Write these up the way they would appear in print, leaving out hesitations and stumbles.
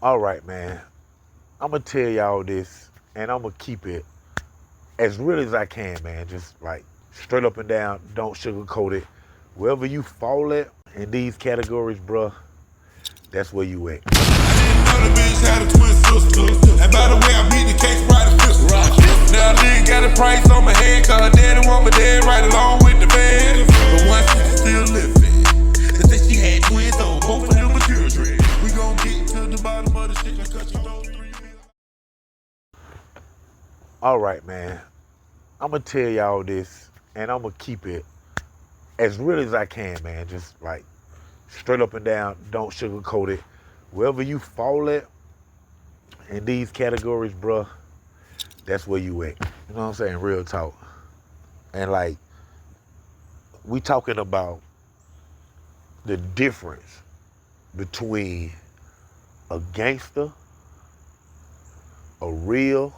All right, man. I'm gonna tell y'all this, and I'm gonna keep it as real as I can, man. Just like straight up and down. Don't sugarcoat it. Wherever you fall at in these categories, bruh, that's where you at. Another bitch had a twin sister. And by the way, I beat the case right the sister. Now a nigga got a price on my head, cause her daddy want my dad right along with the band. But one sister still living. They say she had twins, so both of them are children. We gon' get to the bottom of the shit, like cut you those 3 million. All right, man. I'm gonna tell y'all this, and I'm gonna keep it as real as I can, man. Just like straight up and down. Don't sugarcoat it. Wherever you fall at in these categories, bruh, that's where you at. You know what I'm saying? Real talk. And like, we talking about the difference between a gangster, a real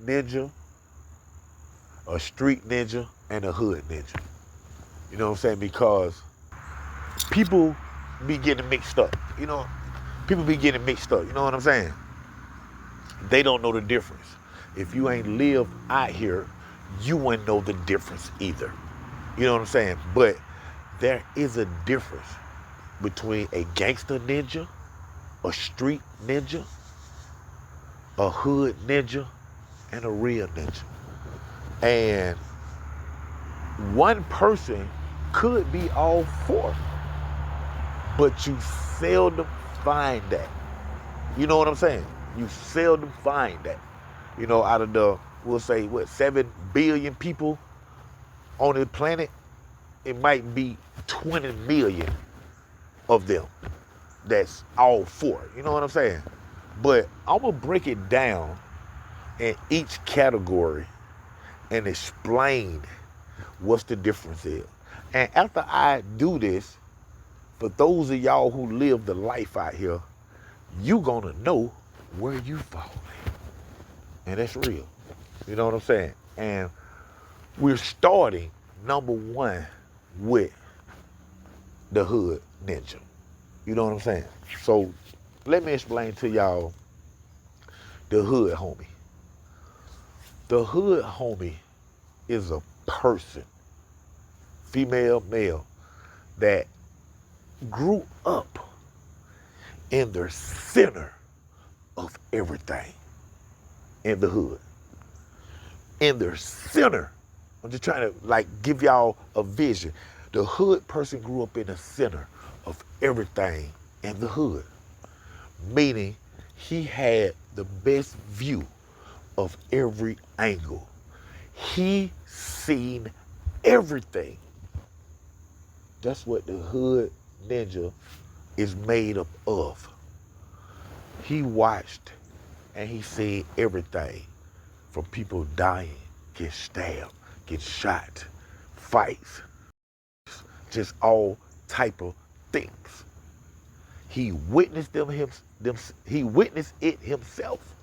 ninja, a street ninja, and a hood ninja. You know what I'm saying? Because people be getting mixed up. You know, people be getting mixed up. You know what I'm saying? They don't know the difference. If you ain't lived out here, you wouldn't know the difference either. You know what I'm saying? But there is a difference between a gangster ninja, a street ninja, a hood ninja, and a real ninja. And one person could be all four, but you seldom find that. You know what I'm saying? You seldom find that. You know, out of the, we'll say, 7 billion people on the planet, it might be 20 million of them that's all for it. You know what I'm saying? But I'm going to break it down in each category and explain what's the difference is. And after I do this, for those of y'all who live the life out here, you gonna know where you fall at. And that's real. You know what I'm saying? And we're starting, number one, with the hood ninja. You know what I'm saying? So let me explain to y'all the hood homie. The hood homie is a person, female, male, that grew up in the center of everything in the hood. In the center. I'm just trying to like give y'all a vision. The hood person grew up in the center of everything in the hood. Meaning he had the best view of every angle. He seen everything. That's what the hood ninja is made up of. He watched and he seen everything from people dying, get stabbed, get shot, fights, just all type of things. He witnessed he witnessed it himself.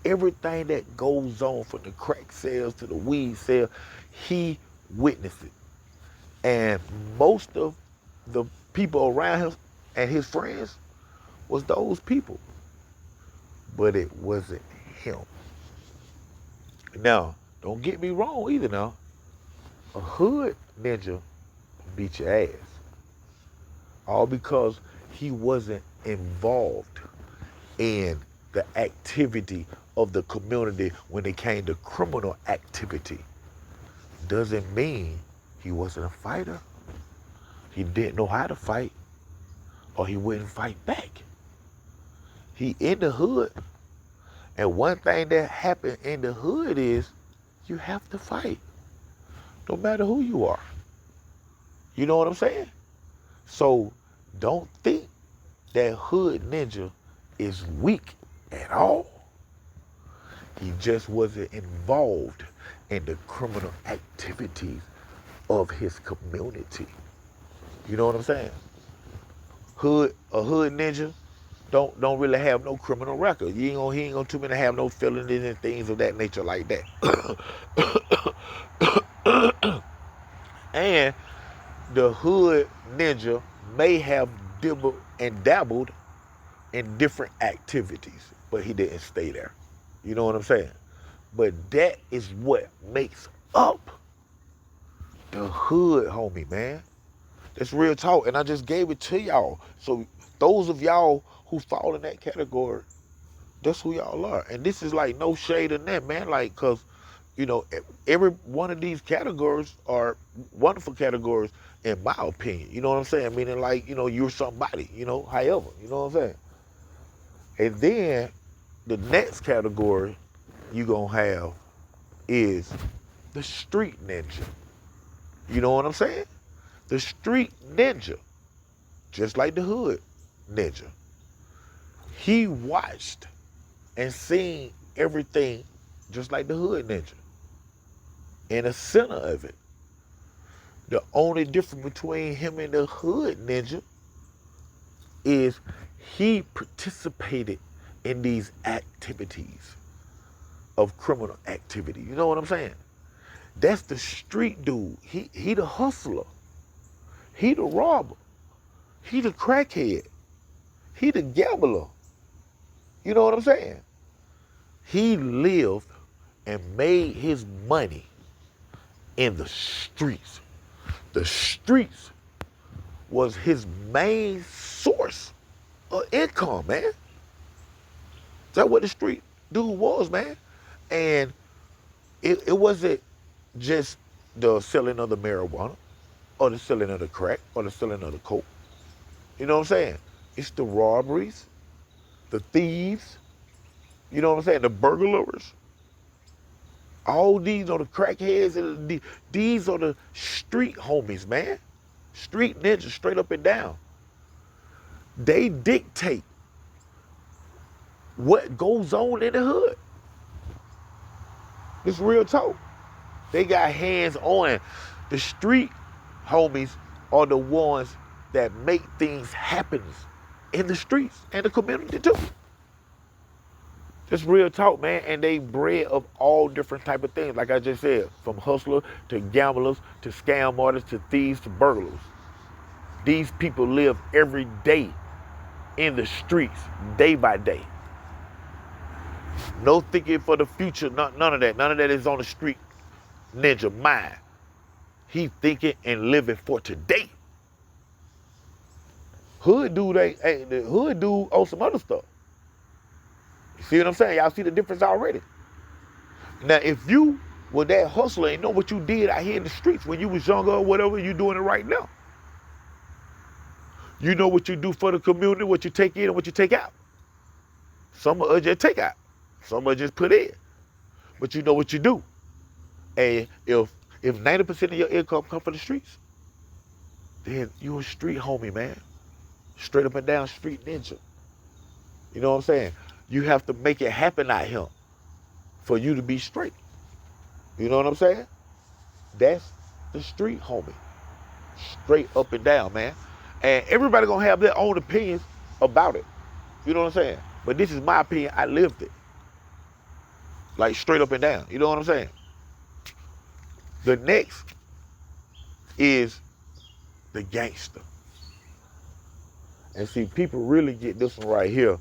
Everything that goes on from the crack sales to the weed sale, he witnessed it. And most of the people around him and his friends was those people. But it wasn't him. Now, don't get me wrong either now. A hood ninja beat your ass. All because he wasn't involved in the activity of the community when it came to criminal activity. Doesn't mean he wasn't a fighter. He didn't know how to fight, or he wouldn't fight back. He in the hood, and one thing that happened in the hood is you have to fight, no matter who you are. You know what I'm saying? So don't think that hood ninja is weak at all. He just wasn't involved in the criminal activities of his community. You know what I'm saying? A hood ninja don't really have no criminal record. He ain't gonna too many have no felonies and things of that nature like that. And the hood ninja may have dibbled and dabbled in different activities, but he didn't stay there. You know what I'm saying? But that is what makes up the hood, homie, man. That's real talk. And I just gave it to y'all. So those of y'all who fall in that category, that's who y'all are. And this is like no shade in that, man. Like, cause, you know, every one of these categories are wonderful categories in my opinion. You know what I'm saying? Meaning like, you know, you're somebody, you know, however, you know what I'm saying? And then the next category you gonna have is the street ninja. You know what I'm saying? The street ninja, just like the hood ninja. He watched and seen everything just like the hood ninja. In the center of it, the only difference between him and the hood ninja is he participated in these activities of criminal activity. You know what I'm saying? That's the street dude. He the hustler. He the robber. He the crackhead. He the gambler. You know what I'm saying? He lived and made his money in the streets. The streets was his main source of income, man. That's what the street dude was, man. And it wasn't just the selling of the marijuana or the selling of the crack or the selling of the coke. You know what I'm saying? It's the robberies, the thieves, you know what I'm saying? The burglars. All these are the crackheads and these are the street homies, man. Street ninjas, straight up and down. They dictate what goes on in the hood. It's real talk. They got hands on. The street homies are the ones that make things happen in the streets and the community too. It's real talk, man. And they bred of all different type of things. Like I just said, from hustlers to gamblers to scam artists to thieves to burglars. These people live every day in the streets, day by day. No thinking for the future, none of that. None of that is on the street ninja mind. He thinking and living for today. Hood dude the hood dude on some other stuff. You see what I'm saying? Y'all see the difference already. Now, if you were that hustler and know what you did out here in the streets when you was younger or whatever, you doing it right now. You know what you do for the community, what you take in and what you take out. Some of us just take out. Some of us just put in. But you know what you do. And if 90% of your income come from the streets, then you a street homie, man. Straight up and down street ninja. You know what I'm saying? You have to make it happen out here for you to be straight. You know what I'm saying? That's the street homie. Straight up and down, man. And everybody gonna have their own opinions about it. You know what I'm saying? But this is my opinion. I lived it. Like straight up and down. You know what I'm saying? The next is the gangster. And see, people really get this one right here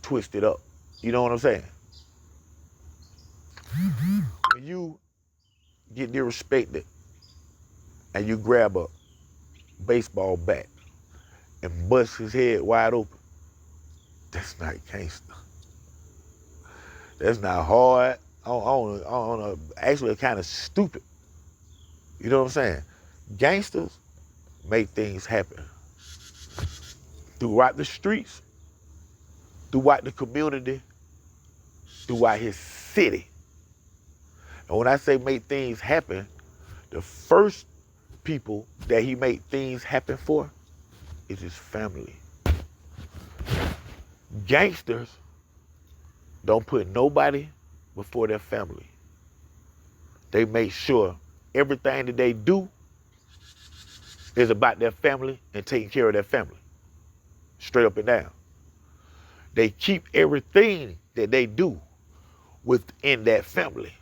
twisted up. You know what I'm saying? When you get disrespected and you grab a baseball bat and bust his head wide open, that's not gangster. That's not hard. I don't know. Actually, kind of stupid. You know what I'm saying? Gangsters make things happen throughout the streets, throughout the community, throughout his city. And when I say make things happen, the first people that he made things happen for is his family. Gangsters don't put nobody before their family. They make sure everything that they do is about their family and taking care of their family. Straight up and down. They keep everything that they do within that family.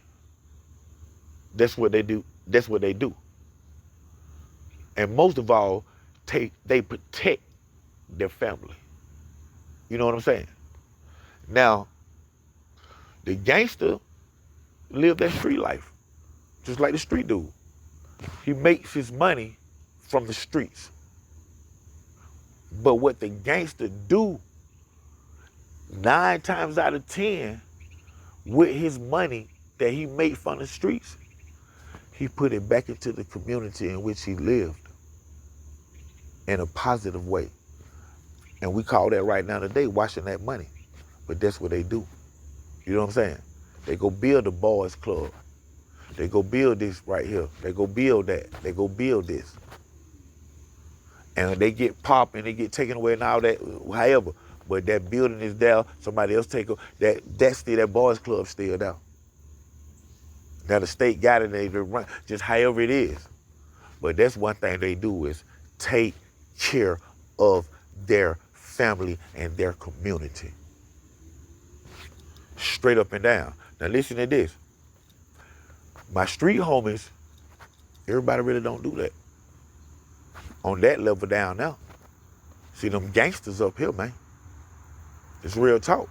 That's what they do. That's what they do. And most of all, they protect their family. You know what I'm saying? Now, the gangster live that street life, just like the street dude. He makes his money from the streets. But what the gangster do, 9 times out of 10, with his money that he made from the streets, he put it back into the community in which he lived in a positive way. And we call that right now today washing that money. But that's what they do. You know what I'm saying? They go build a boys club. They go build this right here. They go build that. They go build this. And they get popped and they get taken away and all that, however. But that building is there. Somebody else take that boys club still there. Now the state got it, they run, just however it is. But that's one thing they do is take care of their family and their community. Straight up and down. Now listen to this. My street homies, everybody really don't do that. On that level down now. See them gangsters up here, man. It's real talk.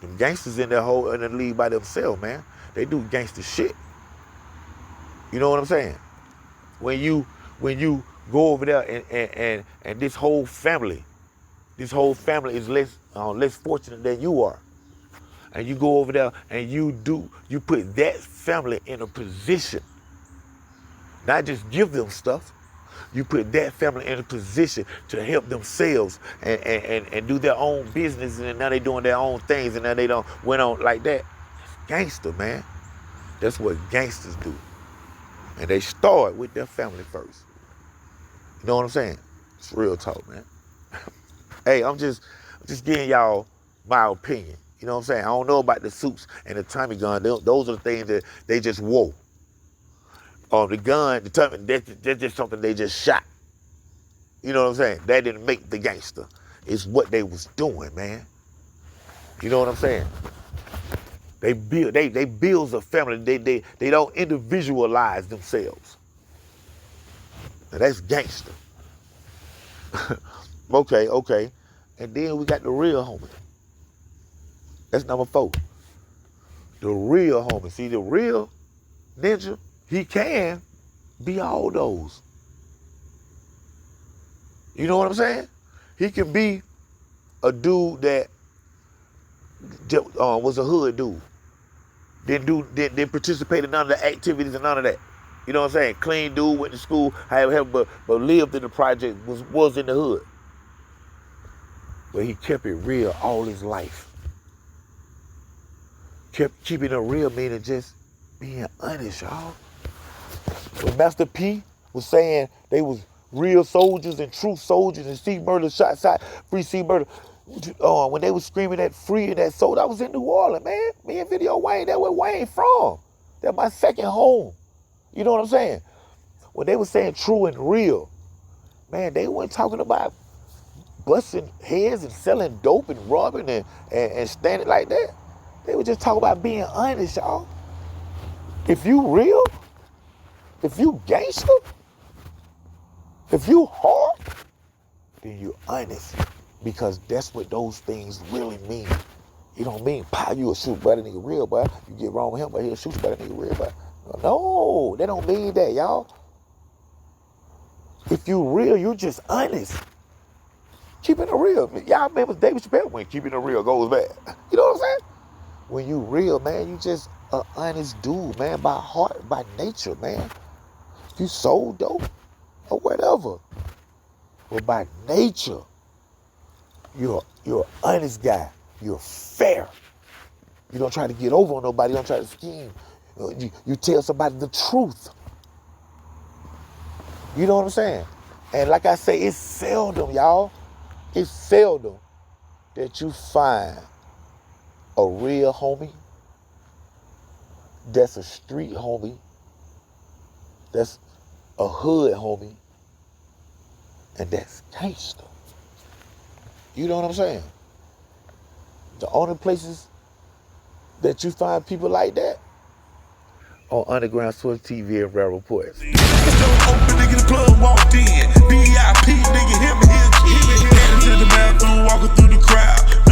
Them gangsters in the league by themselves, man. They do gangster shit. You know what I'm saying? When you go over there and this whole family is less fortunate than you are. And you go over there and you put that family in a position, not just give them stuff, you put that family in a position to help themselves and do their own business, and now they doing their own things, and now they don't went on like that. It's gangster, man. That's what gangsters do. And they start with their family first. You know what I'm saying? It's real talk, man. Hey, I'm just giving y'all my opinion. You know what I'm saying? I don't know about the suits and the Tommy gun. Those are the things that they just wore. The gun, the Tommy, that's just something they just shot. You know what I'm saying? That didn't make the gangster. It's what they was doing, man. You know what I'm saying? They build a family. They don't individualize themselves. Now that's gangster. Okay. And then we got the real homie. That's number 4. The real homie. See, the real ninja, he can be all those. You know what I'm saying? He can be a dude that was a hood dude. Didn't participate in none of the activities and none of that. You know what I'm saying? Clean dude, went to school, however, but lived in the project, was in the hood. But he kept it real all his life. Kept keeping it real, meaning just being honest, y'all. When Master P was saying they was real soldiers and true soldiers and C Murder, shot, free C Murder, when they was screaming that free and that soul, I was in New Orleans, man. Me and Video Wayne, that's where Wayne from. That's my second home. You know what I'm saying? When they was saying true and real, man, they weren't talking about busting heads and selling dope and robbing and standing like that. They were just talking about being honest, y'all. If you real, if you gangster, if you hard, then you honest. Because that's what those things really mean. It don't mean, you a shoot by the nigga real, boy. You get wrong with him, but he'll shoot by the nigga real, boy. No, they don't mean that, y'all. If you real, you just honest. Keeping it real. Y'all remember David Chappelle when keeping it real goes bad. You know what I'm saying? When you real, man, you just an honest dude, man, by heart, by nature, man. You sold dope or whatever. But by nature, you're an honest guy. You're fair. You don't try to get over on nobody. You don't try to scheme. You tell somebody the truth. You know what I'm saying? And like I say, it's seldom, y'all. It's seldom that you find a real homie that's a street homie, that's a hood homie, and that's gangster. You know what I'm saying? The only places that you find people like that on Underground Source TV and Rare Reports. Open nigga, the club walked in. VIP nigga, hit me, he'll kill me. Headed to the through, walking through the crowd.